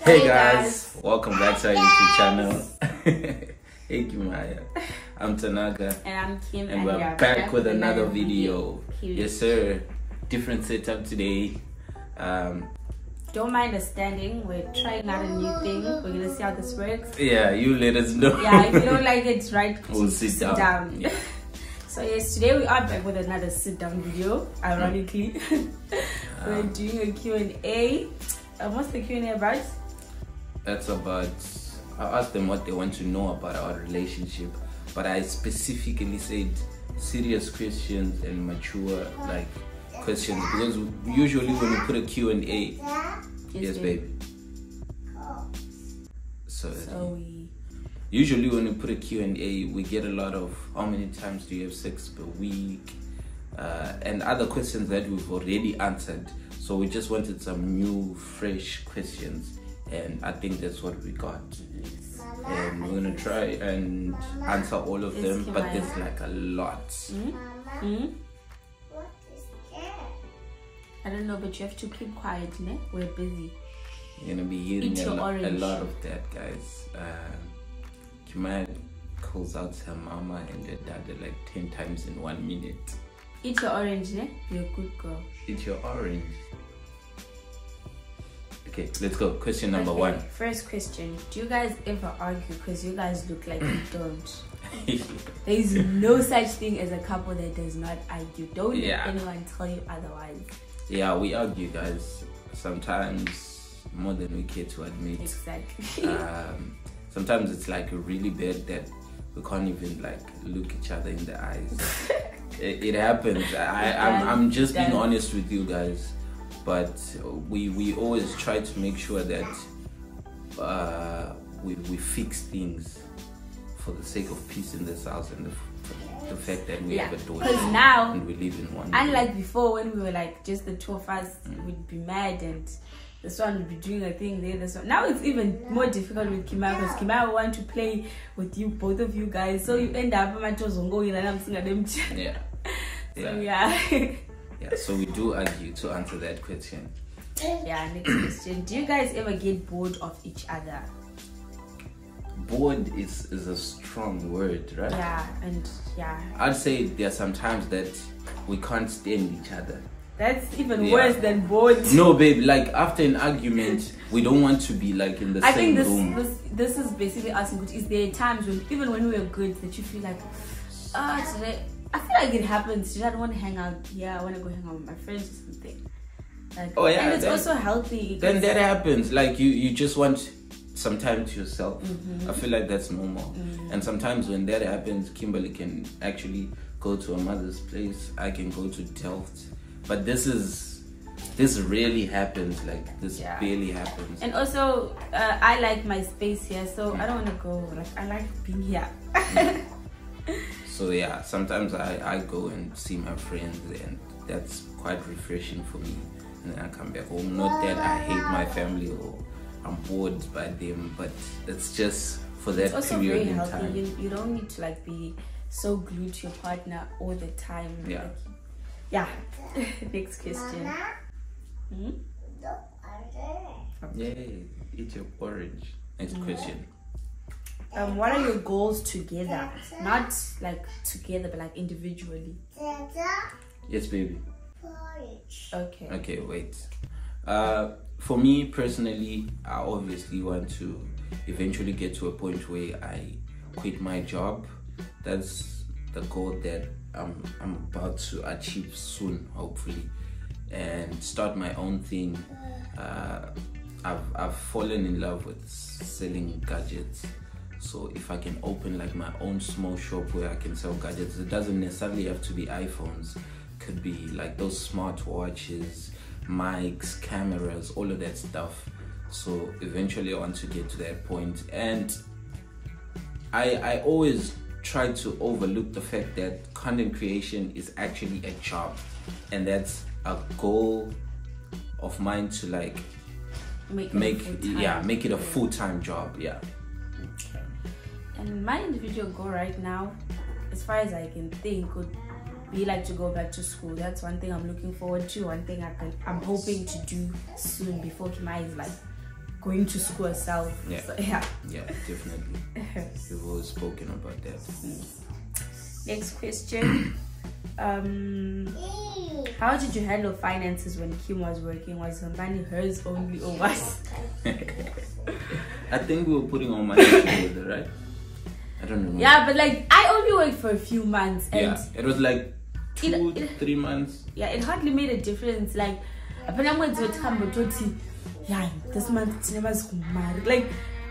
Hey guys, welcome back to our YouTube channel. Hey Kimaya, I'm Tanaga and I'm Kim, and we're back with another video. Yes sir, different setup today. Don't mind us standing, we're trying out a new thing. We're gonna see how this works. Yeah, you let us know. Yeah, if you don't like it, right, we'll sit down. Yeah. So yes, today we are back with another sit down video, ironically. We're doing a Q&A. What's the Q&A about? That's about, I asked them what they want to know about our relationship, but I specifically said serious questions and mature questions, because usually when we put a Q&A, yes baby. So usually when we put a Q&A, we get a lot of how many times do you have sex per week, and other questions that we've already answered. So we just wanted some new, fresh questions, and I think that's what we got. And we're gonna try and answer all of them, but there's like a lot. What is that? I don't know, but you have to keep quiet, ne? We're busy. You're gonna be hearing a lot of that, guys. Kimaya calls out her mama and her dad like 10 times in 1 minute. Eat your orange, ne? Be a good girl. Eat your orange. Okay, let's go. Question number one. First question. Do you guys ever argue? Because you guys look like you don't. There is no such thing as a couple that does not argue. Don't let anyone tell you otherwise. Yeah, we argue, guys. Sometimes more than we care to admit. Exactly. Sometimes it's like really bad that we can't even like look each other in the eyes. It happens. I'm just being honest with you guys. But we always try to make sure that we fix things for the sake of peace in this house and the fact that we have a daughter. Because now, and we live in one. Unlike before, when we were like just the two of us, we'd be mad and this one would be doing a thing there. This one. Now it's even more difficult with Kimaya, because Kimaya will want to play with you, both of you guys. So you end up Yeah, so we do argue to answer that question. Yeah, next question. Do you guys ever get bored of each other? Bored is a strong word, right? Yeah, and I'd say there are some times that we can't stand each other. That's even worse than bored. No, babe, like after an argument, we don't want to be like in the same room. I think this is basically asking, is there times when, even when we are good, that you feel like, today, I feel like it happens. Today I don't want to hang out here. I want to go hang out with my friends or something. Like, and it's also healthy. Then that happens. Like you just want some time to yourself. I feel like that's normal. And sometimes when that happens, Kimberly can actually go to her mother's place. I can go to Delft. But this rarely happens. Like this barely happens. And also, I like my space here, so I don't want to go. Like I like being here. So yeah, sometimes I go and see my friends, and that's quite refreshing for me. And then I come back home. Not that I hate my family or I'm bored by them, but it's just for that period in time. You don't need to like be so glued to your partner all the time. Yeah. Next question. Yay, eat your porridge. Next question. What are your goals together? Not like together, but like individually. Yes, baby. Okay, wait. For me personally, I obviously want to eventually get to a point where I quit my job. That's the goal that I'm about to achieve soon, hopefully, and start my own thing. I've fallen in love with selling gadgets. So if I can open like my own small shop where I can sell gadgets, it doesn't necessarily have to be iPhones. Could be like those smart watches, mics, cameras, all of that stuff. So eventually I want to get to that point. And I always try to overlook the fact that content creation is actually a job. And that's a goal of mine to like make it a full-time job. Yeah. Okay. And my individual goal right now, as far as I can think, would be like to go back to school. That's one thing I'm looking forward to. One thing I'm hoping to do soon before Kimaya is like going to school herself. Yeah. So, yeah. Yeah, definitely. We've always spoken about that. Next question. How did you handle finances when Kim was working? Was her money hers only or was? I think we were putting our money together, right? I don't know. Yeah, but like I only worked for a few months, and yeah, it was like 3 months. Yeah, it hardly made a difference. Like, yeah, this month it's never married. Like,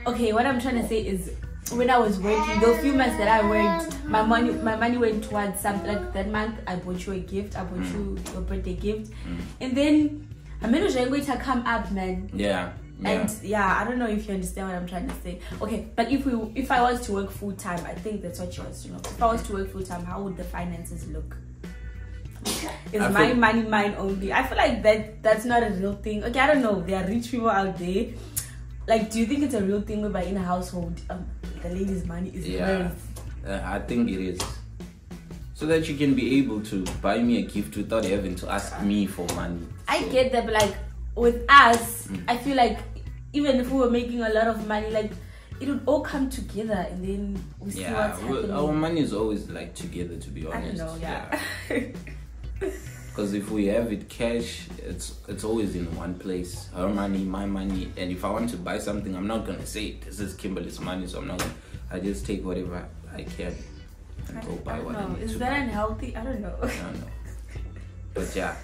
okay, what I'm trying to say is, when I was working, those few months that I worked, my money went towards something. Like that month, I bought you a gift. I bought you your birthday gift, and then I mean, going to come up, man. Yeah. And yeah, I don't know if you understand what I'm trying to say. Okay, but if I was to work full time, I think that's what you want to know. If I was to work full time, how would the finances look? Is my money mine only? I feel like that's not a real thing. Okay, I don't know. There are rich people out there. Like, do you think it's a real thing whereby in a household, the lady's money is hers? I think it is. So that you can be able to buy me a gift without having to ask me for money. I get that, but like with us, I feel like even if we were making a lot of money, like it would all come together and then we see what's happening. Our money is always like together, to be honest. I don't know, Because if we have it cash, it's always in one place. Her money, my money, and if I want to buy something, I'm not gonna say this is Kimberly's money, so I just take whatever I can and go buy what I need. Is that unhealthy? I don't know. I don't know. But yeah,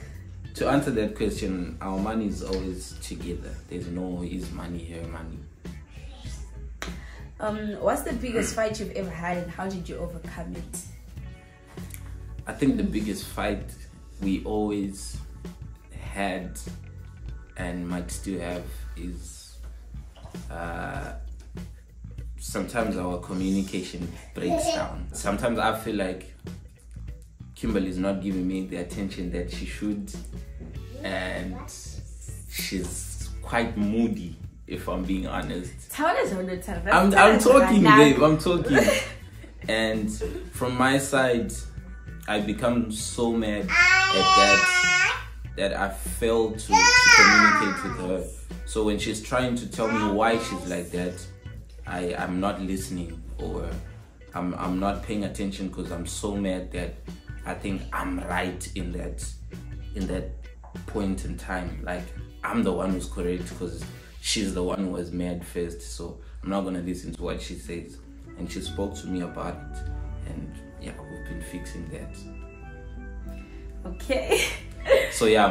to answer that question, our money is always together. There's no his money, her money. What's the biggest fight you've ever had, and how did you overcome it? I think the biggest fight we always had and might still have is sometimes our communication breaks down. Sometimes I feel like Kimberly is not giving me the attention that she should, and she's quite moody, if I'm being honest. I'm talking, babe, I'm talking. And from my side, I become so mad at that I fail to communicate with her. So when she's trying to tell me why she's like that, I'm not listening, or I'm not paying attention because I'm so mad that I think I'm right in that point in time. Like, I'm the one who's correct because she's the one who was mad first. So I'm not gonna listen to what she says. And she spoke to me about it, and yeah, we've been fixing that. Okay. So yeah,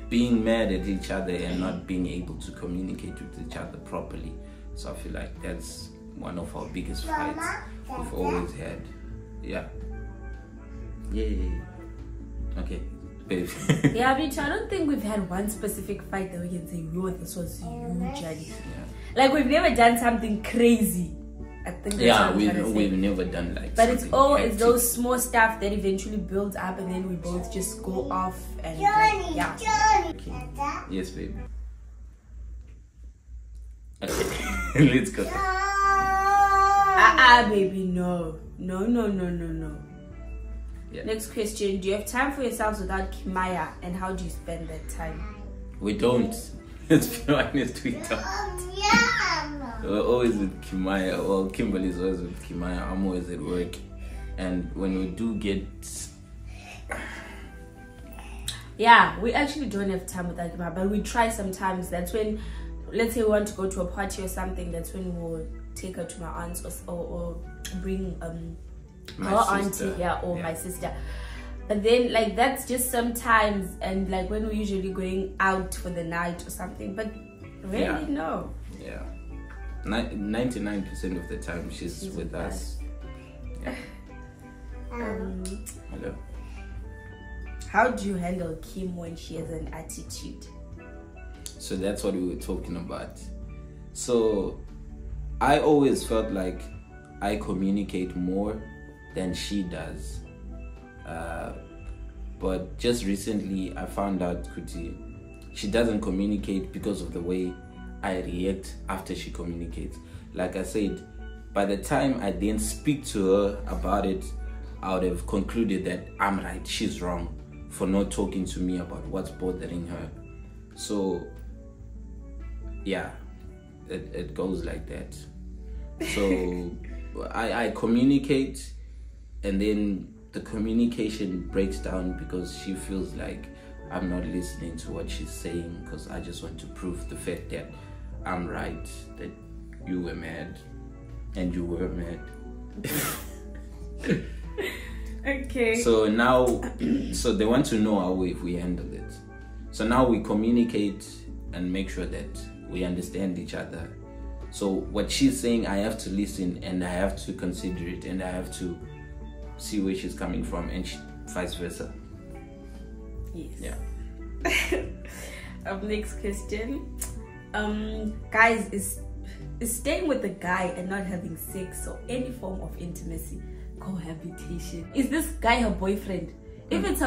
being mad at each other and not being able to communicate with each other properly. So I feel like that's one of our biggest fights we've always had. Yeah. Yay. Okay, babe. Yeah, but I don't think we've had one specific fight that we can say, "Yo, this was huge." Yeah. Like, we've never done something crazy. I think that's we've never done like. But it's those small stuff that eventually builds up, and then we both just go off and yeah. Okay. Yes, baby. Okay, let's go. Baby, no. Yeah. Next question: do you have time for yourselves without Kimaya, and how do you spend that time? We don't. Let's be honest, we don't. We're always with Kimaya. Well, Kimberly's always with Kimaya. I'm always at work. And when we do get... Yeah, we actually don't have time with Kimaya, but we try sometimes. That's when, let's say we want to go to a party or something, that's when we'll take her to my aunt's or bring her auntie here or my sister. But then, like, that's just sometimes, and like when we're usually going out for the night or something. But really, no. Yeah. 99% of the time she's with us. Yeah. Hello. How do you handle Kim when she has an attitude? So that's what we were talking about. So I always felt like I communicate more than she does. But just recently I found out Kuti, she doesn't communicate because of the way I react after she communicates. Like I said, by the time I didn't speak to her about it, I would have concluded that I'm right, she's wrong for not talking to me about what's bothering her. So yeah, it goes like that. So I communicate, and then the communication breaks down because she feels like I'm not listening to what she's saying, because I just want to prove the fact that I'm right, that you were mad and you were mad. Okay. So now, so they want to know how we handle it. So now we communicate and make sure that we understand each other. So what she's saying, I have to listen and I have to consider it and I have to see where she's coming from, and vice versa. Yes. Yeah. Next question. Guys, is staying with a guy and not having sex or any form of intimacy cohabitation? Is this guy her boyfriend? If it's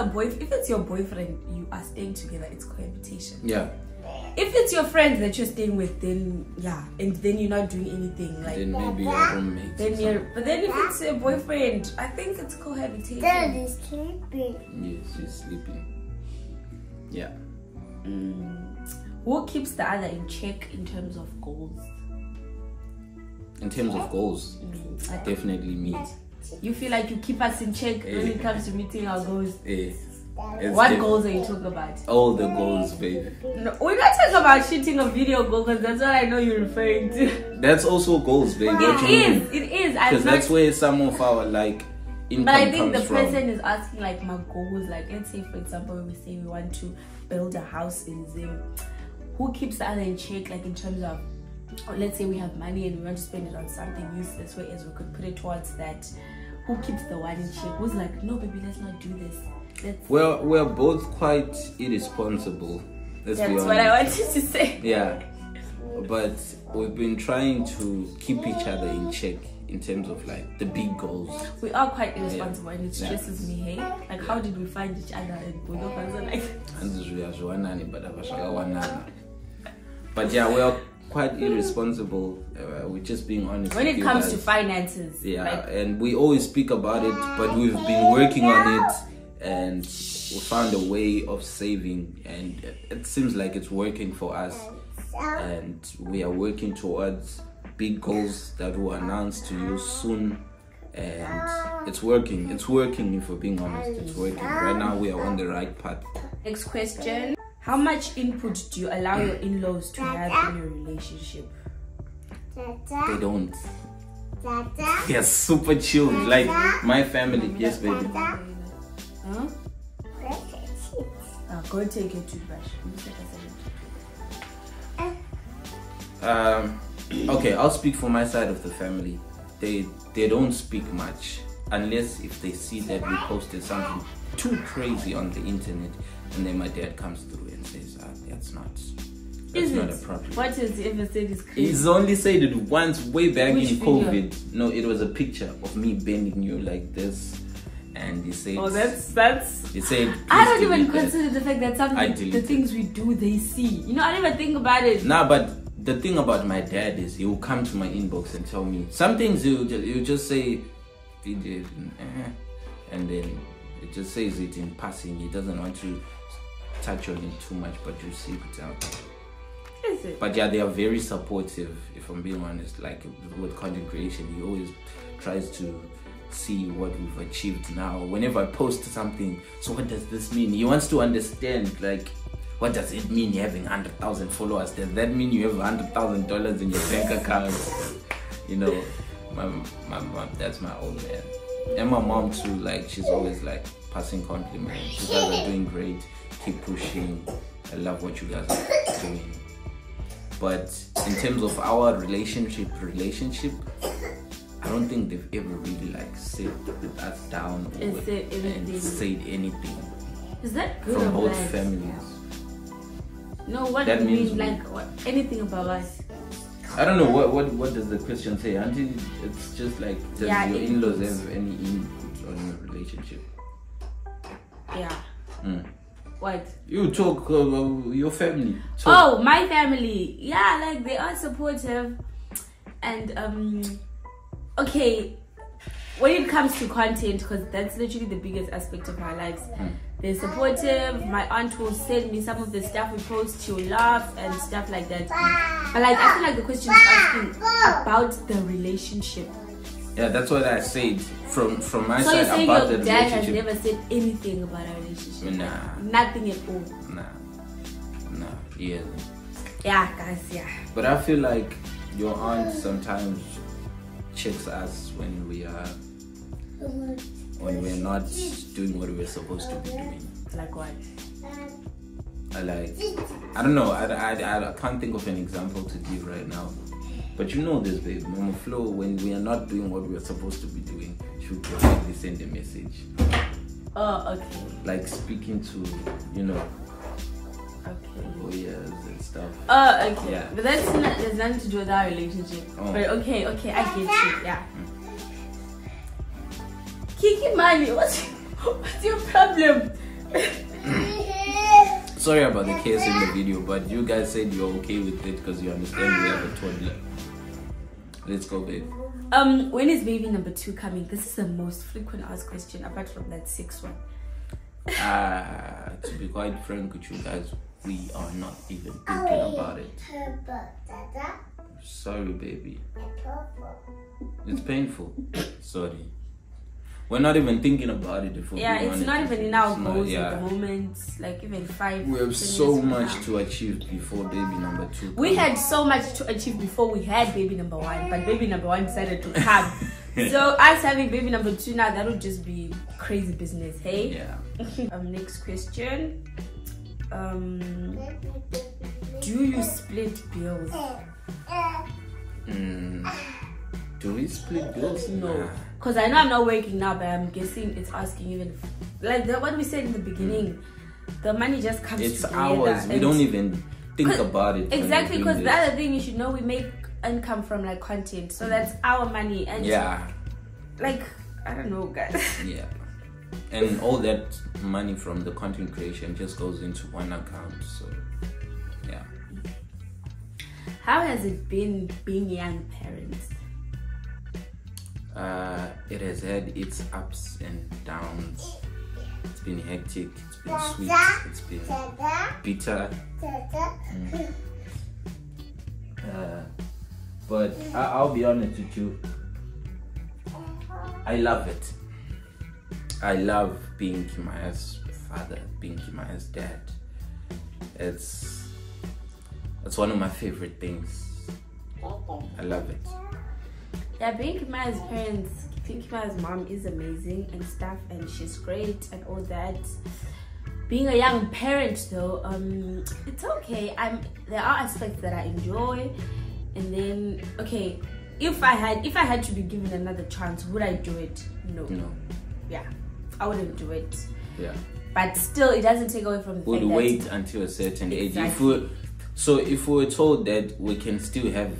your boyfriend, you are staying together, it's cohabitation. Yeah. If it's your friend that you're staying with, then yeah, and then you're not doing anything, like then maybe your roommate. But then if it's a boyfriend, I think it's cohabitation. Dad is sleeping. Yes, he's sleeping. Yeah. Who keeps the other in check in terms of goals? In terms of goals, definitely me. You feel like you keep us in check when it comes to meeting our goals? What goals are you talking about? All the goals, baby. No, we're not talking about shooting a video goal, because that's what I know you're referring to. That's also goals, baby. It is. Because that's where some of our income but I think comes the person is asking my goals. Like, let's say for example, we say we want to build a house in Zim. Who keeps the other in check? Like in terms of, let's say we have money and we want to spend it on something useless, whereas we could put it towards that. Who keeps the one in check? Who's like, no, baby, let's not do this. Well, we're both quite irresponsible. That's what I wanted to say. Yeah, but we've been trying to keep each other in check in terms of the big goals. We are quite irresponsible, and it stresses me. Hey, how did we find each other and both of us are like? But yeah, we are quite irresponsible. We're just being honest. When it comes to finances, and we always speak about it, but we've been working on it. And we found a way of saving, and it seems like it's working for us, and we are working towards big goals that will announce to you soon, and it's working, if we're being honest. It's working. Right now we are on the right path. Next question: how much input do you allow your in-laws to have in your relationship? They don't. They're super chill, like my family. Yes, baby. Huh? Go take your toothbrush. Okay, I'll speak for my side of the family. They don't speak much, unless if they see that we posted something too crazy on the internet, and then my dad comes through and says, that's not a problem. What has he ever said is crazy? He's only said it once, way back in COVID. No, it was a picture of me bending you like this. And he said, "Oh, that's." He said, "I don't even consider the fact that the things we do, they see. You know, I don't even think about it." Nah, but the thing about my dad is he will come to my inbox and tell me some things. He'll just say, and then it just says it in passing. He doesn't want to touch on it too much, but you see it out. Is it? But yeah, they are very supportive. If I'm being honest, with content creation, he always tries to see what we've achieved now. Whenever I post something, so what does this mean? He wants to understand, what does it mean having 100,000 followers? Does that mean you have $100,000 in your bank account? You know, my mom, that's my old man. And my mom too, she's always passing compliments. You guys are doing great, keep pushing, I love what you guys are doing. But in terms of our relationship, I don't think they've ever really sit with us down and said anything. Is that good from or both bad? families? No, what that do you means mean? Anything about us? I don't know what does the question say? Until it's just does your in-laws have any input on your relationship? Yeah. What? You talk your family. Oh, my family. Yeah, they are supportive, and okay. when it comes to content, because that's literally the biggest aspect of our lives, they're supportive. My aunt will send me some of the stuff we post, she'll laugh and stuff like that. But like, I feel like the question is asking about the relationship. Yeah, that's what I said from my so side you're saying about your the dad relationship. has never said anything about our relationship? Nah. Nothing at all? Nah, yeah. Yeah, guys, yeah. But I feel like your aunt sometimes checks us when we're not doing what we're supposed to be doing. Like what? I don't know. I can't think of an example to give right now. But you know this, babe. Mama Flo, when we are not doing what we're supposed to be doing, she'll probably send a message. Oh, okay. Like speaking to, Okay. lawyers and stuff. Oh, okay. Yeah. But there's nothing to do with our relationship. Oh. But okay, I get you. Yeah. Kiki Mani, what's your problem? Sorry about the case in the video, but you guys said you're okay with it because you understand we have a toddler. Let's go, babe. When is baby number 2 coming? This is the most frequent asked question apart from that 6th one. To be quite frank with you guys, we are not even thinking about it. Sorry, baby. It's painful. Sorry. We're not even thinking about it. It's not even in our goals at the moment. Like even 5. We have so much to achieve before baby number 2. We had so much to achieve before we had baby number 1, but baby number 1 decided to come. So us having baby number 2 now, that would just be crazy business, hey? Yeah. Next question. Do you split bills? Do we split bills? No. Because I know I'm not working now, but I'm guessing it's asking even like what we said in the beginning. The money just comes together. It's ours. We don't even think about it. Exactly, because the other thing you should know, we make income from like content, so that's our money. And like I don't know, guys. Yeah. And all that money from the content creation just goes into one account. So yeah. How has it been being young parents? It has had its ups and downs. It's been hectic, it's been sweet, it's been bitter. But I'll be honest with you, I love it. I love being Kimaya's father, being Kimaya's dad. It's one of my favorite things. I love it. Yeah, being Kimaya's parents, Kimaya's mom is amazing and stuff, and she's great and all that. Being a young parent though, it's okay. There are aspects that I enjoy, and then okay, if I had to be given another chance, would I do it? No. Yeah, I wouldn't do it. Yeah. But still, it doesn't take away from the fact that wait until a certain age. Exactly. If we were told that we can still have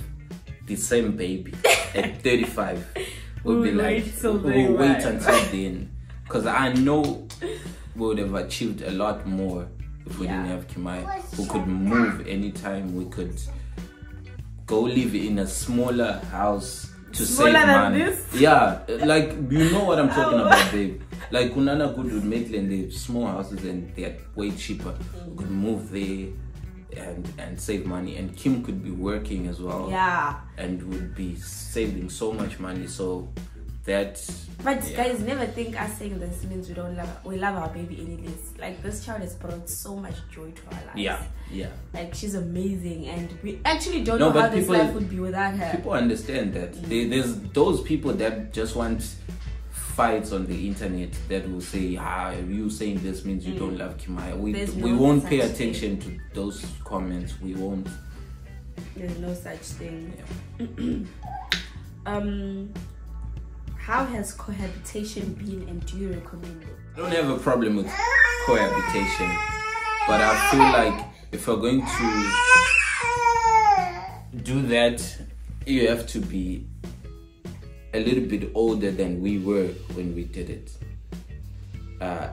the same baby at 35, we'll be like, we'll wait until then, because I know we would have achieved a lot more if we didn't have Kimaya. We could move anytime. We could go live in a smaller house to save money. This? Yeah, like you know what I'm talking about, babe. Like Kunana good with Maitland, they have small houses and they're way cheaper. We could move there and save money, and Kim could be working as well, and would be saving so much money. So that, but guys, never think us saying this means we love our baby any less. Like this child has brought so much joy to our lives. Yeah, like she's amazing, and we actually don't know how this life would be without her. People understand that. There's those people that just want fights on the internet that will say, you saying this means you don't love Kimaya. We won't pay attention to those comments. We won't. There's no such thing. How has cohabitation been, and do you recommend it? I don't have a problem with cohabitation, but I feel like if we're going to do that, you have to be a little bit older than we were when we did it.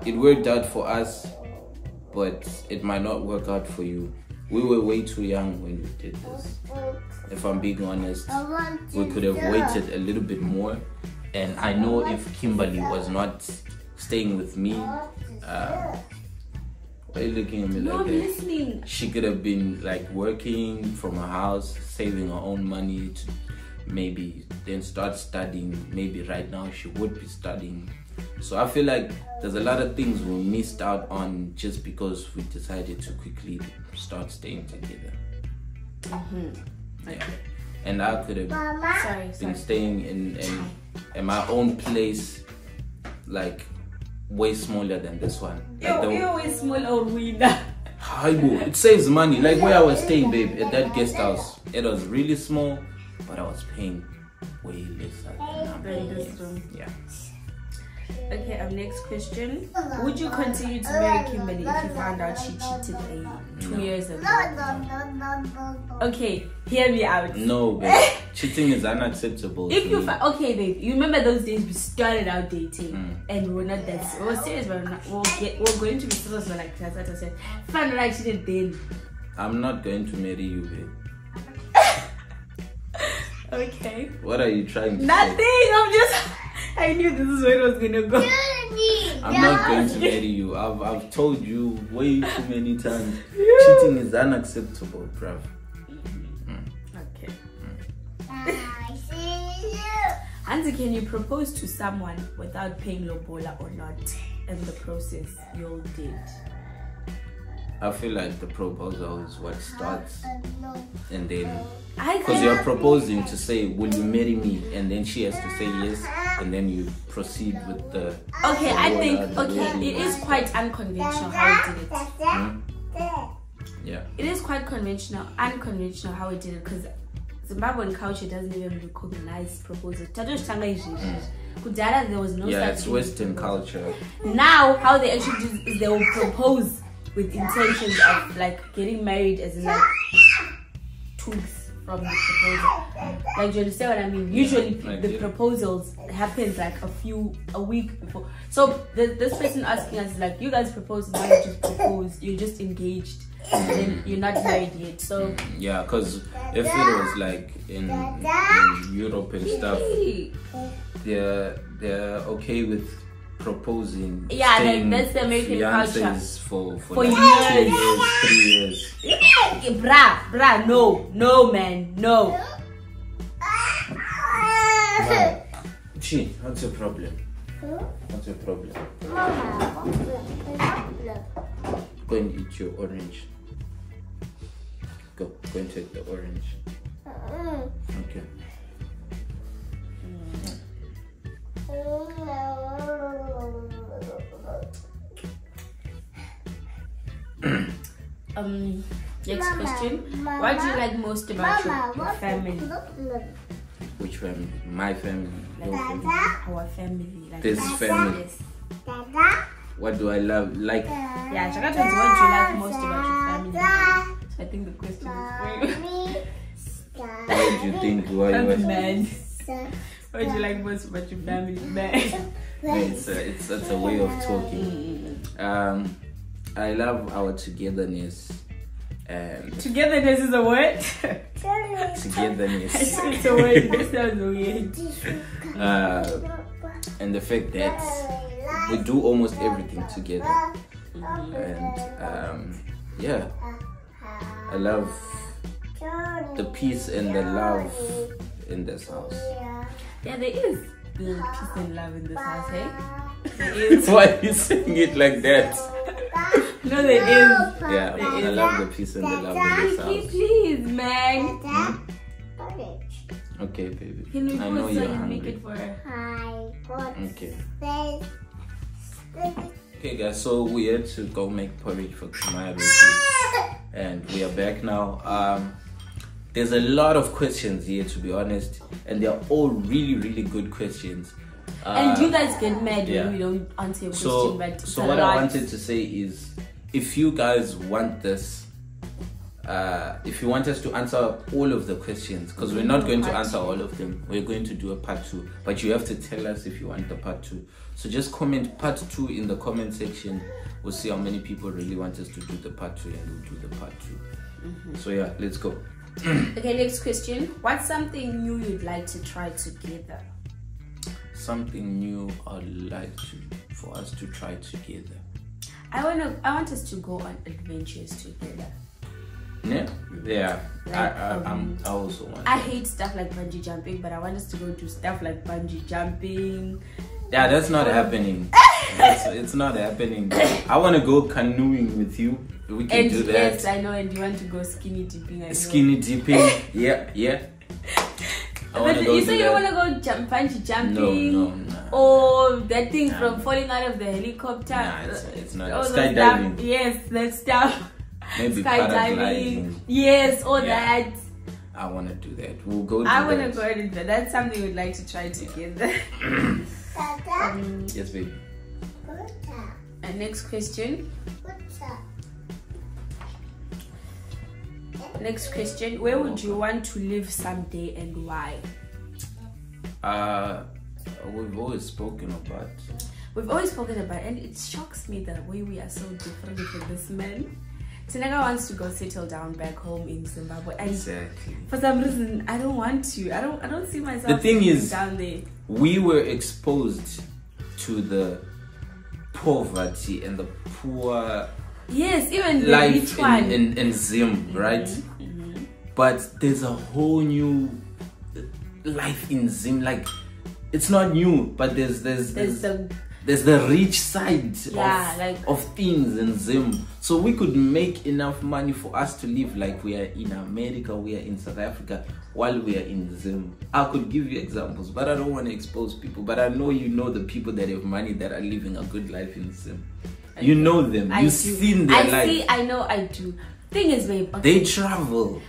It worked out for us, but it might not work out for you. We were way too young when we did this. If I'm being honest, we could have waited a little bit more and I know if Kimberly was not staying with me, why are you looking at me no, like I'm that? listening. She could have been like working from her house, saving her own money to maybe then start studying. Maybe right now she would be studying. So I feel like there's a lot of things we missed out on just because we decided to quickly start staying together. Yeah. And I could have been staying in my own place, like way smaller than this one. Like You're way smaller winner. It saves money. Like where I was staying, babe, at that guest house, it was really small, but I was paying way less than I'm paying. Yeah. Okay, next question. Would you continue to marry Kimberly if you found out she cheated 2 years ago? Okay, hear me out. No, babe. Cheating is unacceptable. If you okay, babe, you remember those days we started out dating and we were not that we were serious, but we're going to be serious, but like that's what I said. Found out I cheated then. I'm not going to marry you, babe. Okay. What are you trying to Nothing. say? I knew this is where it was gonna go. I'm not going to marry you. I've told you way too many times. Cheating is unacceptable, bruv. Okay. Auntie, can you propose to someone without paying lobola or not? In the process, you'll date. I feel like the proposal is what starts, and then I because you're proposing to say, will you marry me, and then she has to say yes, and then you proceed with the okay the I think it is quite unconventional how it did it. Yeah, it is quite unconventional how it did it, because Zimbabwean culture doesn't even recognize proposals. There was no yeah, such it's Western culture. Now how they actually do is they will propose with intentions of like getting married, as in like 2 weeks from the proposal. Like, do you understand what I mean? Usually the proposals happens like a week before. So this person asking us is like, you guys proposed, now you just proposed, you're just engaged, and then you're not married yet. So yeah, because if it was like in Europe and stuff, they're okay with proposing. Yeah, like that's the American culture. For like years. 2 years, 3 years. Bruh, no, man, no. Chi, what's your problem? What's your problem? Go and eat your orange. Go and take the orange. Okay. Next question. What do you like most about your family? Which family? My family. Your family. Our family. Like This family. Yes. What do I love? Like. Yeah, Chaka told you what do you like most about your family? So I think the question is for you. What do you think? Man. What do you like most about your family? Man. It's a way of talking. I love our togetherness. And togetherness is a word? Togetherness. It's a word. This sounds weird. And the fact that we do almost everything together. And yeah, I love the peace and the love in this house. Yeah, there is the peace and love in this house, eh? There is. Why are you saying it like that? No, there is. Yeah, I love the peace and the love in this house. Please, man. Okay, baby. Can we I know you're hungry. Make it for her? Okay. Okay, guys. So we had to go make porridge for Kamaya, and we are back now. There's a lot of questions here, to be honest, and they're all really, really good questions. And you guys get mad when we don't answer your question, but so what I wanted to say is, if you guys want this, if you want us to answer all of the questions, because we're not going to answer all of them, we're going to do a part 2, but you have to tell us if you want the part 2. So just comment part 2 in the comment section. We'll see how many people really want us to do the part 2, and we'll do the part 2. So yeah, let's go. Okay, next question. What's something new you'd like to try together? something new I'd like for us to try together. I want us to go on adventures together. Yeah. Like, I also want. I hate stuff like bungee jumping, but I want us to go do stuff like bungee jumping. Yeah, that's not happening. It's not happening. I want to go canoeing with you. We can do that. Yes, I know. And you want to go skinny dipping? I know. Skinny dipping. Yeah. But you say you don't want to go bungee jumping? No. Or that thing from falling out of the helicopter? Nah, it's not. Oh, Skydiving. Yes, that stuff. Maybe Skydiving. Yes, all that. I want to do that. We'll go do I want to go do that. That's something we'd like to try together. Yes, baby. And next question. Next question. Where would you want to live someday and why? We've always spoken about. And it shocks me the way we are so different with this man. Tineka wants to go settle down back home in Zimbabwe. And exactly. For some reason, I don't want to. I don't see myself. The thing is, down there. We were exposed to the poverty and the poor. Yes, even the life rich one in Zim, right? Mm-hmm. But there's a whole new life in Zim. Like, it's not new, but there's the rich side of things in Zim. So we could make enough money for us to live like we are in America, we are in South Africa, while we are in Zim. I could give you examples, but I don't want to expose people. But I know you know the people that have money that are living a good life in Zim. Okay. You know them. You've seen their life. I know I do. Thing is, babe, okay. They travel.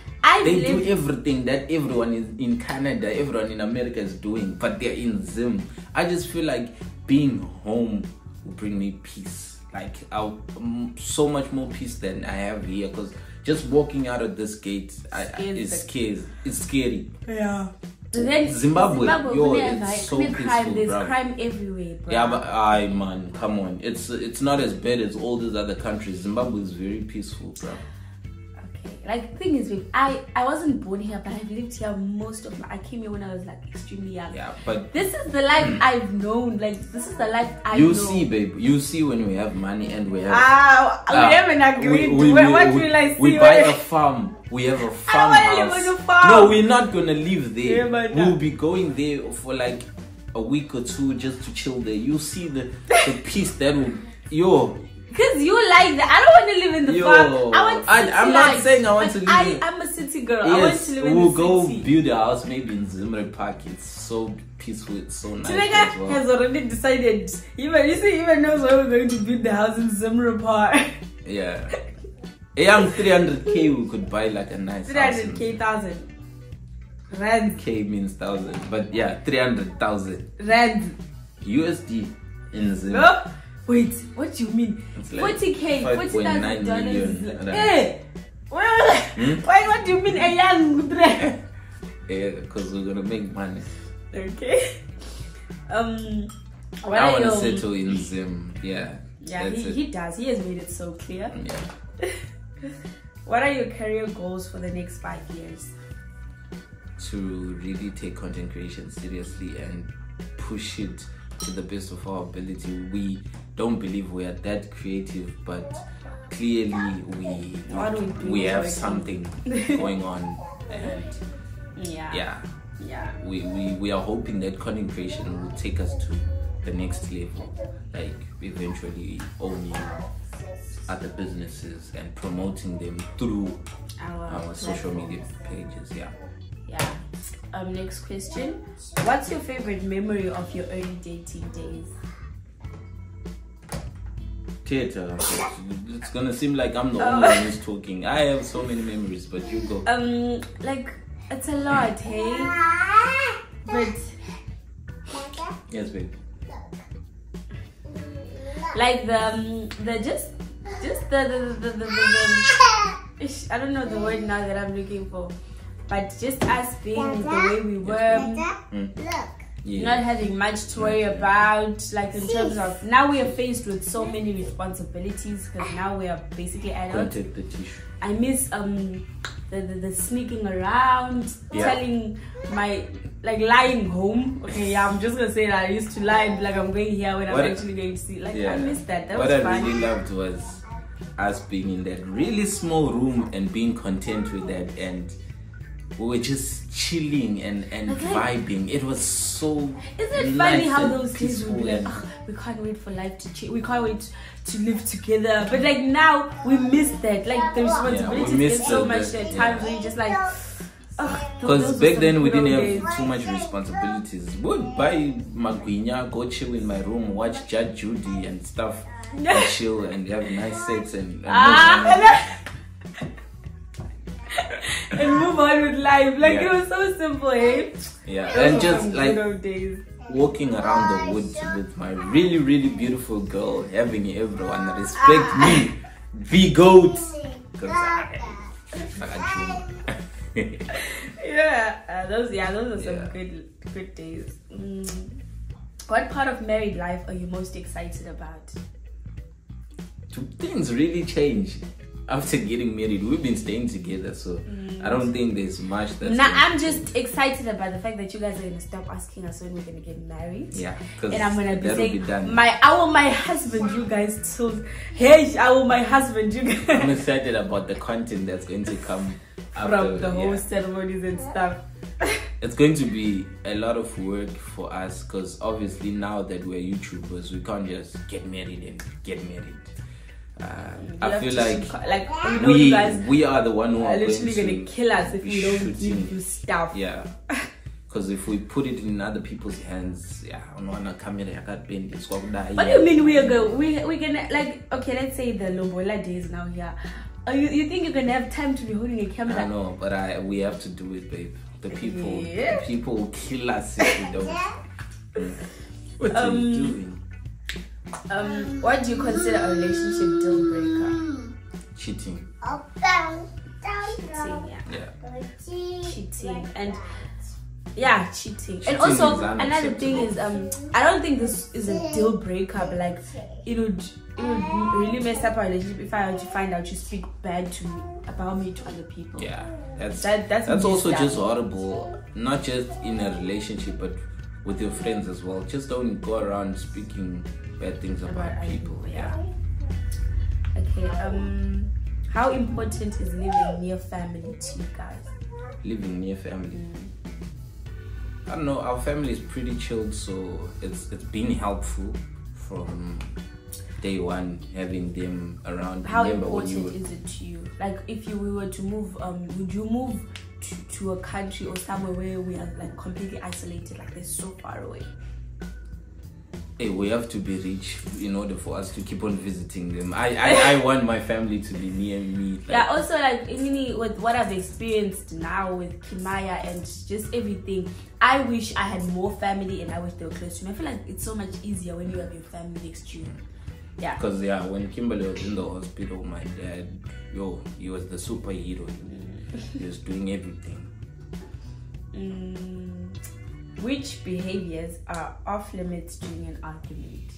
They do everything that everyone in Canada, everyone in America is doing, but they're in Zim. I just feel like being home will bring me peace. Like, so much more peace than I have here. Because just walking out of this gate, it's scary. Yeah. Then Zimbabwe, it's so peaceful, there's bro. crime everywhere, bro. Yeah, but man, come on. It's not as bad as all these other countries. Zimbabwe is very peaceful, bro. Okay, like the thing is, I wasn't born here, but I've lived here most of my. I came here when I was like extremely young. Yeah, but this is the life I've known. Like, this is the life I know. You see, babe. You see when we have money and we have. We haven't agreed. What will I see? We buy a farm. We have a farmhouse. I don't want to live on a farm. No, we're not gonna live there. Yeah, we'll be going there for like a week or two just to chill there. You see the peace that will Because you like that. I don't want to live in the farm. I'm not saying I want to live I'm a city girl. Yes, I want to live in the city. We'll go build a house maybe in Zimri Park. It's so peaceful. It's so nice. Tineka has already decided. Even knows where we're going to build the house in Zimri Park. Yeah. A young 300k we could buy like a nice 300k thousand. Rand. K means thousand. But yeah, 300,000. Rand. USD in Zim. No? Wait, what do you mean? It's like 40k, $40,000. Hey! Why? What do you mean a young? Yeah, because we're gonna make money. Okay. I want to settle in Zim. Yeah. Yeah, he does. He has made it so clear. Yeah. What are your career goals for the next 5 years? To really take content creation seriously and push it to the best of our ability. We don't believe we are that creative, but clearly we have something going on, and we are hoping that content creation will take us to the next level, like eventually owning other businesses and promoting them through our social media pages. Next question. What's your favorite memory of your early dating days? Theater. It's gonna seem like I'm the only one who's talking. I have so many memories, but you go. Like, it's a lot, hey? But yes, babe. Like the I don't know the word now that I'm looking for, but just us being the way we were, not having much to worry about, like in terms of now we are faced with so many responsibilities because now we are basically adults. Take the tissue. I miss the sneaking around, telling my like lying home. Okay, yeah, I'm just gonna say that I used to lie and be like I'm going here when I'm actually going to see. Like I missed that. That was fun. What I really loved was us being in that really small room and being content with that, and we were just chilling and vibing. It was so. Isn't it funny how those kids would be like, oh, we can't wait for life to change. We can't wait to live together. But like now we miss that. Like the responsibilities get so much at times when you just like. Because back then we didn't have too much responsibilities. We would buy Magwinya, go chill in my room, watch Judge Judy and stuff, and chill and have nice sex and move on with life. Like it was so simple, eh? Yeah, and just like walking around the woods with my really, really beautiful girl, having everyone respect me, the goat. Because I those are some good days. What part of married life are you most excited about? Things really change after getting married. We've been staying together, so I don't think there's much that's I'm just excited about the fact that you guys are gonna stop asking us when we're gonna get married. Yeah, and I'm gonna be saying my husband, you guys told. Hey, my husband, you guys. I'm excited about the content that's going to come from the whole ceremonies and stuff. It's going to be a lot of work for us because obviously now that we're YouTubers, we can't just get married and get married. I feel like you guys we are the one who are literally gonna kill us if we don't give you stuff. Yeah, because if we put it in other people's hands, what do you mean we're gonna like? Okay, let's say the Lobola days now here. You think you're gonna have time to be holding a camera? I know, but we have to do it, babe. The people will kill us if we don't. What are you doing? What do you consider a relationship deal breaker? Cheating. Cheating, and cheating. And also another thing is I don't think this is a deal breaker, but like it would really mess up our relationship if I were to find out you speak bad about me to other people. Yeah, that's also just horrible. Not just in a relationship, but with your friends as well. Just don't go around speaking bad things about people. Okay. How important is living near family to you guys? Living near family. I don't know. Our family is pretty chilled, so it's been helpful from day one having them around. How important is it to you? Like, if we were to move, would you move to a country or somewhere where we are like completely isolated, like they're so far away? Hey, we have to be rich in order for us to keep on visiting them. I want my family to be near me. Like, also like with what I've experienced now with Kimaya and just everything, I wish I had more family and I wish they were close to me. I feel like it's so much easier when you have your family next to you. Yeah. Because when Kimberly was in the hospital, my dad, he was the superhero. He was doing everything. Which behaviors are off limits during an argument?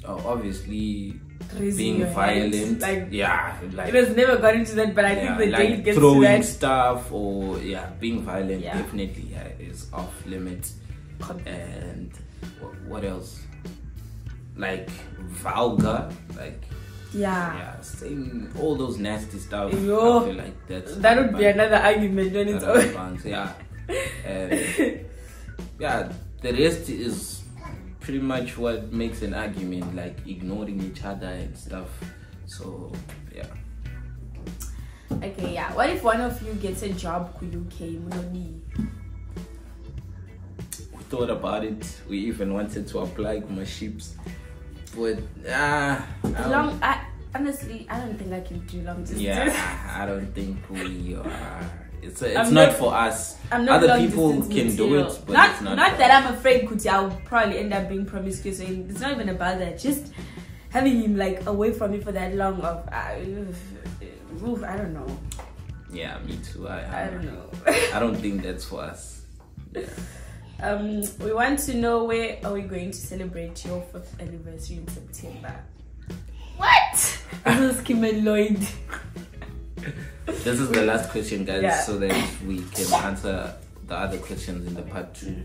Obviously being violent. It has never got into that, but I think the day it gets throwing to that stuff or being violent definitely is off limits. And what else? Like vulgar, saying all those nasty stuff. I feel like that would be another argument on its own. And the rest is pretty much what makes an argument, like ignoring each other and stuff. So okay, what if one of you gets a job we thought about it. We even wanted to apply ships, but honestly, I don't think I can do long distance. I don't think we are. It's not for us. Other people can do it, but it's not that I'm afraid Kuti, I'll probably end up being promiscuous. It's not even about that. Just having him like away from me for that long I don't know. Yeah, me too. I don't know. I don't think that's for us. We want to know, where are we going to celebrate your 5th anniversary in September? What? This is Kim and Lloyd. This is the last question, guys, Yeah. so that we can answer the other questions in the part 2.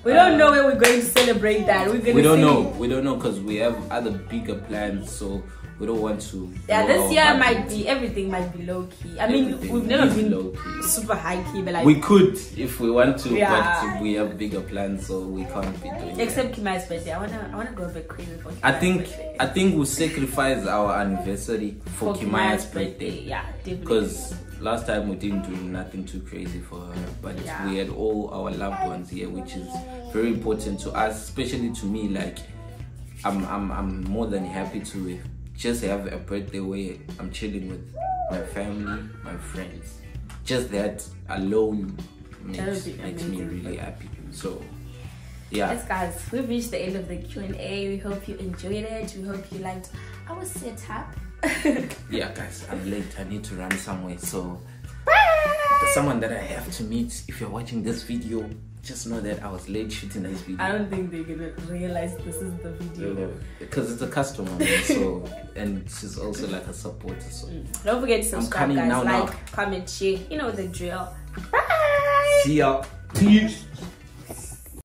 We don't know where we're going to celebrate that. We don't know. We don't know because we have other bigger plans, so we don't want to. Yeah, this year everything might be low key. I mean, we've never been low key. super high key, but like we could if we want to, Yeah. but we have bigger plans, so we can't be doing. Except Kimai's birthday. I wanna go a bit crazy for Kimai's birthday. I think we'll sacrifice our anniversary for Kimaya's birthday. Yeah, definitely. Because last time we didn't do nothing too crazy for her, but we had all our loved ones here, which is very important to us, especially to me. Like, I'm more than happy to just have a birthday where I'm chilling with my family, my friends. Just that alone makes me really happy. So yeah. Yes, guys, we've reached the end of the Q&A. We hope you enjoyed it. We hope you liked our setup. Yeah, guys, I'm late. I need to run somewhere. So Bye! there's someone that I have to meet. If you're watching this video, just know that I was late shooting this video. I don't think they're gonna realize this is the video. Because it's a customer, man, so, and she's also like a supporter. So don't forget to subscribe, guys. now. Comment, share. You know the drill. Bye! See ya. Peace.